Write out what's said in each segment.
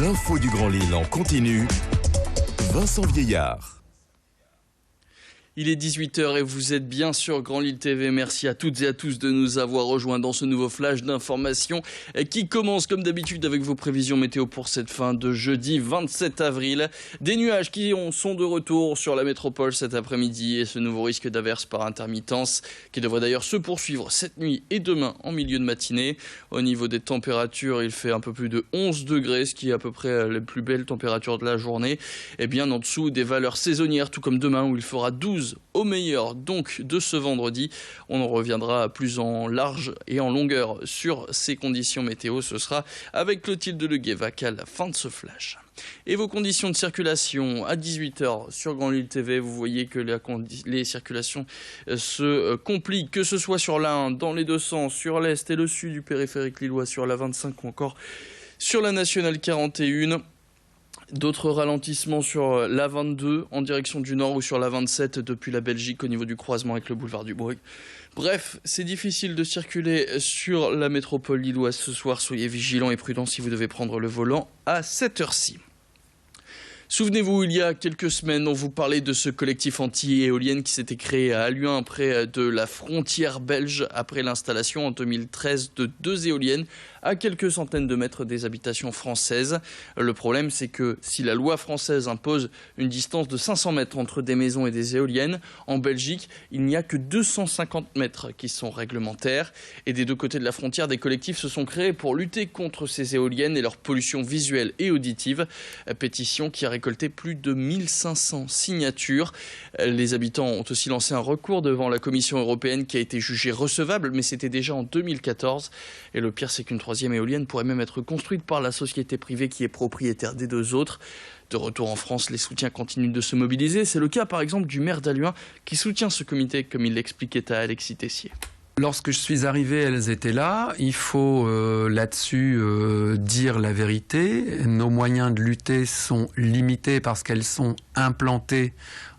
L'info du Grand Lille en continu. Vincent Vieillard. Il est 18h et vous êtes bien sur Grand Lille TV. Merci à toutes et à tous de nous avoir rejoints dans ce nouveau flash d'information qui commence comme d'habitude avec vos prévisions météo pour cette fin de jeudi 27 avril. Des nuages qui sont de retour sur la métropole cet après-midi et ce nouveau risque d'averses par intermittence qui devrait d'ailleurs se poursuivre cette nuit et demain en milieu de matinée. Au niveau des températures, il fait un peu plus de 11 degrés, ce qui est à peu près les plus belles températures de la journée. Et bien en dessous des valeurs saisonnières, tout comme demain où il fera 12 au meilleur donc de ce vendredi. On en reviendra plus en large et en longueur sur ces conditions météo. Ce sera avec Clotilde Leguévac à la fin de ce flash. Et vos conditions de circulation à 18h sur Grand Lille TV, vous voyez que les circulations se compliquent, que ce soit sur la 1 dans les deux sens, sur l'est et le sud du périphérique lillois, sur la 25 ou encore sur la nationale 41. D'autres ralentissements sur la 22 en direction du nord ou sur la 27 depuis la Belgique au niveau du croisement avec le boulevard du Bruy. Bref, c'est difficile de circuler sur la métropole lilloise ce soir. Soyez vigilants et prudents si vous devez prendre le volant à cette heure-ci. Souvenez-vous, il y a quelques semaines, on vous parlait de ce collectif anti-éolienne qui s'était créé à Halluin, près de la frontière belge, après l'installation en 2013 de 2 éoliennes à quelques centaines de mètres des habitations françaises. Le problème, c'est que si la loi française impose une distance de 500 mètres entre des maisons et des éoliennes, en Belgique, il n'y a que 250 mètres qui sont réglementaires. Et des deux côtés de la frontière, des collectifs se sont créés pour lutter contre ces éoliennes et leur pollution visuelle et auditive. Pétition qui a récolté plus de 1500 signatures. Les habitants ont aussi lancé un recours devant la Commission européenne qui a été jugé recevable, mais c'était déjà en 2014. Et le pire, c'est qu'une troisième éolienne pourrait même être construite par la société privée qui est propriétaire des deux autres. De retour en France, les soutiens continuent de se mobiliser. C'est le cas par exemple du maire d'Halluin qui soutient ce comité, comme il l'expliquait à Alexis Tessier. Lorsque je suis arrivé, elles étaient là. Il faut là-dessus dire la vérité. Nos moyens de lutter sont limités parce qu'elles sont implantées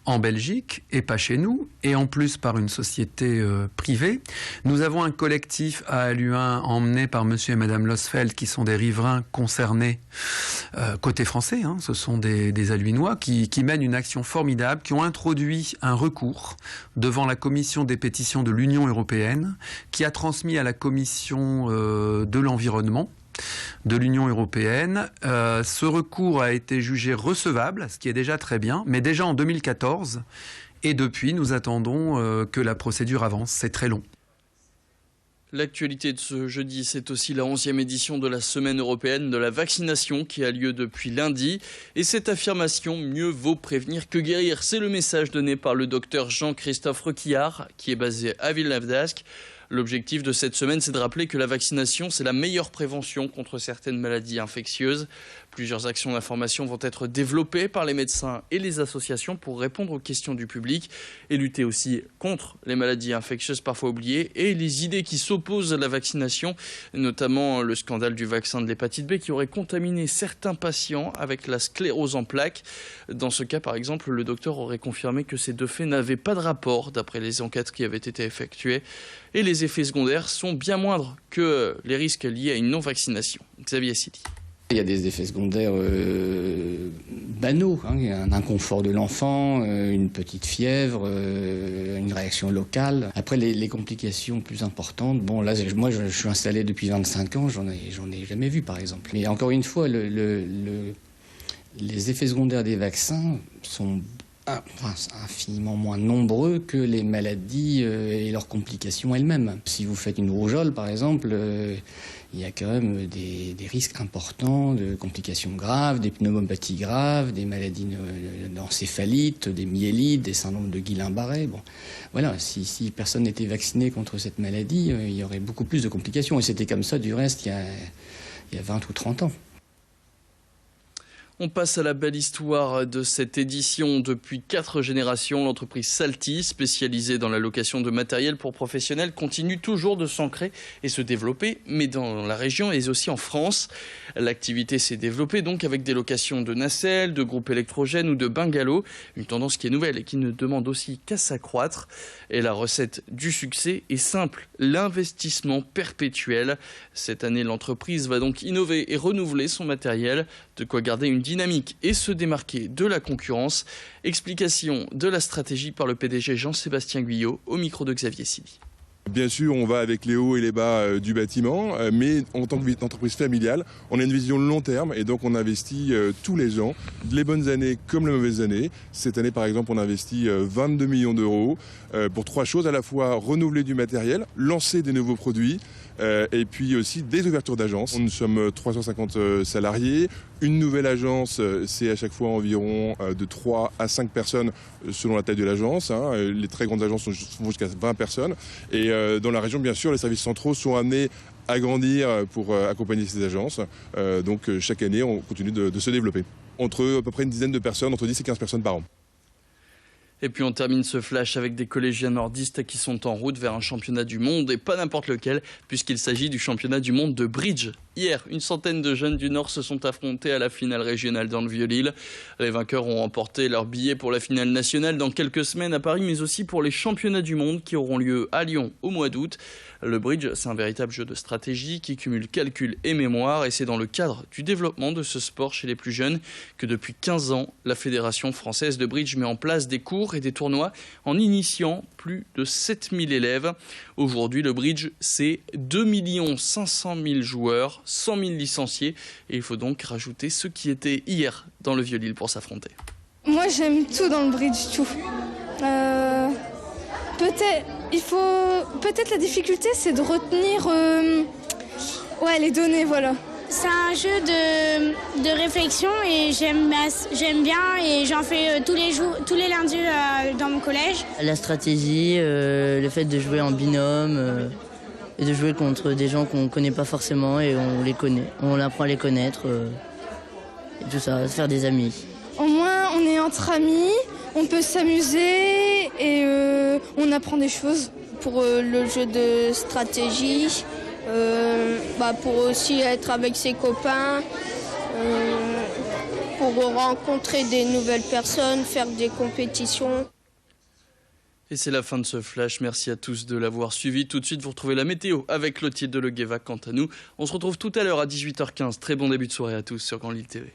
en Belgique et pas chez nous, et en plus par une société privée. Nous avons un collectif à Halluin emmené par monsieur et madame Losfeld qui sont des riverains concernés côté français, hein, ce sont des Halluinois qui mènent une action formidable, qui ont introduit un recours devant la commission des pétitions de l'Union européenne, qui a transmis à la commission de l'environnement de l'Union européenne. Ce recours a été jugé recevable, ce qui est déjà très bien, mais déjà en 2014. Et depuis, nous attendons que la procédure avance. C'est très long. L'actualité de ce jeudi, c'est aussi la 11e édition de la Semaine européenne de la vaccination qui a lieu depuis lundi. Et cette affirmation, mieux vaut prévenir que guérir, c'est le message donné par le docteur Jean-Christophe Requillard, qui est basé à Villeneuve-d'Ascq. L'objectif de cette semaine, c'est de rappeler que la vaccination, c'est la meilleure prévention contre certaines maladies infectieuses. Plusieurs actions d'information vont être développées par les médecins et les associations pour répondre aux questions du public et lutter aussi contre les maladies infectieuses parfois oubliées et les idées qui s'opposent à la vaccination, notamment le scandale du vaccin de l'hépatite B qui aurait contaminé certains patients avec la sclérose en plaques. Dans ce cas, par exemple, le docteur aurait confirmé que ces deux faits n'avaient pas de rapport d'après les enquêtes qui avaient été effectuées. Et les effets secondaires sont bien moindres que les risques liés à une non-vaccination. Xavier Sidi. Il y a des effets secondaires banaux, hein. Il y a un inconfort de l'enfant, une petite fièvre, une réaction locale. Après, les complications plus importantes, bon là, moi je suis installé depuis 25 ans, j'en ai jamais vu par exemple. Mais encore une fois, les effets secondaires des vaccins sont infiniment moins nombreux que les maladies et leurs complications elles-mêmes. Si vous faites une rougeole, par exemple, il y a quand même des risques importants de complications graves, des pneumopathies graves, des maladies d'encéphalite, des myélites, des syndromes de Guillain-Barré. Bon, voilà, si personne n'était vacciné contre cette maladie, il y aurait beaucoup plus de complications. Et c'était comme ça, du reste, il y a 20 ou 30 ans. On passe à la belle histoire de cette édition. Depuis 4 générations, l'entreprise Salty, spécialisée dans la location de matériel pour professionnels, continue toujours de s'ancrer et se développer, mais dans la région et aussi en France. L'activité s'est développée donc avec des locations de nacelles, de groupes électrogènes ou de bungalows, une tendance qui est nouvelle et qui ne demande aussi qu'à s'accroître. Et la recette du succès est simple, l'investissement perpétuel. Cette année, l'entreprise va donc innover et renouveler son matériel, de quoi garder une dynamique et se démarquer de la concurrence. Explication de la stratégie par le PDG Jean-Sébastien Guyot au micro de Xavier Sidi. Bien sûr, on va avec les hauts et les bas du bâtiment, mais en tant qu'entreprise familiale, on a une vision long terme et donc on investit tous les ans, les bonnes années comme les mauvaises années. Cette année, par exemple, on a investi 22 millions d'euros pour 3 choses, à la fois renouveler du matériel, lancer des nouveaux produits et puis aussi des ouvertures d'agences. Nous sommes 350 salariés. Une nouvelle agence, c'est à chaque fois environ de 3 à 5 personnes selon la taille de l'agence. Les très grandes agences vont jusqu'à 20 personnes. Et dans la région, bien sûr, les services centraux sont amenés à grandir pour accompagner ces agences. Donc chaque année, on continue de se développer. Entre à peu près une dizaine de personnes, entre 10 et 15 personnes par an. Et puis on termine ce flash avec des collégiens nordistes qui sont en route vers un championnat du monde, et pas n'importe lequel, puisqu'il s'agit du championnat du monde de bridge. Hier, une centaine de jeunes du Nord se sont affrontés à la finale régionale dans le Vieux-Lille. Les vainqueurs ont remporté leur billet pour la finale nationale dans quelques semaines à Paris, mais aussi pour les championnats du monde qui auront lieu à Lyon au mois d'août. Le bridge, c'est un véritable jeu de stratégie qui cumule calcul et mémoire, et c'est dans le cadre du développement de ce sport chez les plus jeunes que depuis 15 ans, la Fédération française de bridge met en place des cours et des tournois en initiant plus de 7000 élèves. Aujourd'hui, le bridge, c'est 2 500 000 joueurs, 100 000 licenciés, et il faut donc rajouter ceux qui étaient hier dans le Vieux-Lille pour s'affronter. Moi, j'aime tout dans le bridge, tout. Peut-être la difficulté, c'est de retenir les données, voilà. C'est un jeu de réflexion et j'aime bien et j'en fais tous les lundis dans mon collège. La stratégie, le fait de jouer en binôme et de jouer contre des gens qu'on ne connaît pas forcément et on les connaît. On apprend à les connaître et tout ça, se faire des amis. Au moins, on est entre amis, on peut s'amuser et on apprend des choses. Pour le jeu de stratégie, pour aussi être avec ses copains, pour rencontrer des nouvelles personnes, faire des compétitions. Et c'est la fin de ce flash. Merci à tous de l'avoir suivi. Tout de suite, vous retrouvez la météo avec Clotilde Leguévac. Quant à nous, on se retrouve tout à l'heure à 18h15. Très bon début de soirée à tous sur Grand Lille TV.